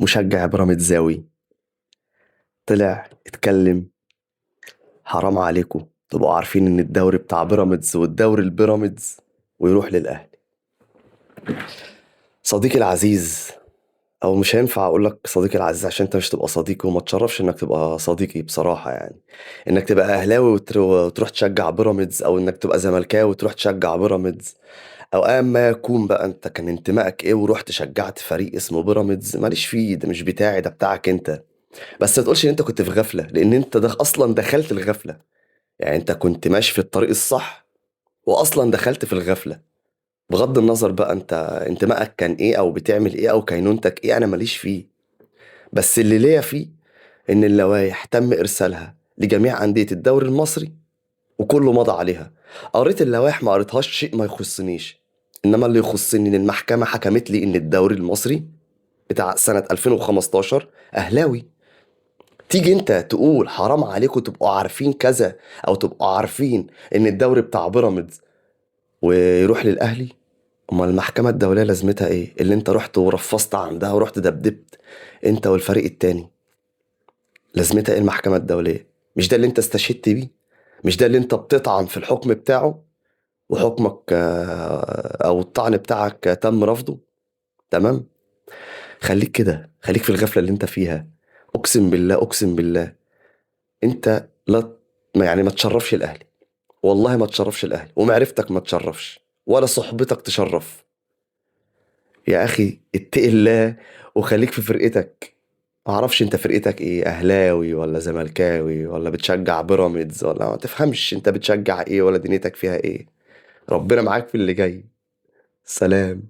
مشجع بيراميدزاوي طلع اتكلم. حرام عليكم تبقوا عارفين ان الدوري بتاع بيراميدز والدوري البيراميدز ويروح للاهلي. صديقي العزيز، او مش هينفع اقول لك صديقي العزيز عشان انت مش تبقى صديقي وما تشرفش انك تبقى صديقي بصراحة يعني. انك تبقى اهلاوي وتروح تشجع بيراميدز، او انك تبقى زملكاوي وتروح تشجع بيراميدز، او ايا ما يكون بقى انت كان انتمائك ايه ورحت شجعت فريق اسمه بيراميدز، ماليش فيه، ده مش بتاعي، ده بتاعك انت. بس ما تقولش ان انت كنت في غفلة، لان انت اصلا دخلت الغفلة. يعني انت كنت ماشي في الطريق الصح واصلا دخلت في الغفلة. بغض النظر بقى انت انتمائك كان ايه او بتعمل ايه او كينونتك ايه، انا ماليش فيه. بس اللي ليا فيه ان اللوائح تم ارسالها لجميع اندية الدوري المصري وكله مضى عليها. قريت اللوائح ما قريتهاش شيء ما يخصنيش، انما اللي يخصني ان المحكمة حكمت لي ان الدوري المصري بتاع سنة 2015 اهلاوي. تيجي انت تقول حرام عليكم تبقوا عارفين كذا، او تبقوا عارفين ان الدوري بتاع بيراميدز ويروح للاهلي؟ امال المحكمة الدولية لازمتها ايه اللي انت رحت ورفضت عندها ورحت دبدبت انت والفريق التاني؟ لازمتها ايه المحكمة الدولية؟ مش ده اللي انت استشهدت بيه؟ مش ده اللي انت بتطعن في الحكم بتاعه وحكمك او الطعن بتاعك تم رفضه؟ تمام. خليك كده، خليك في الغفلة اللي انت فيها. اقسم بالله اقسم بالله انت لا، يعني ما تشرفش الاهلي. والله ما تشرفش الاهلي، ومعرفتك ما تشرفش ولا صحبتك تشرف. يا اخي اتقي الله وخليك في فرقتك. ما اعرفش انت فرقتك ايه، اهلاوي ولا زملكاوي ولا بتشجع بيراميدز، ولا ما تفهمش انت بتشجع ايه ولا دنيتك فيها ايه. ربنا معاك في اللي جاي. سلام.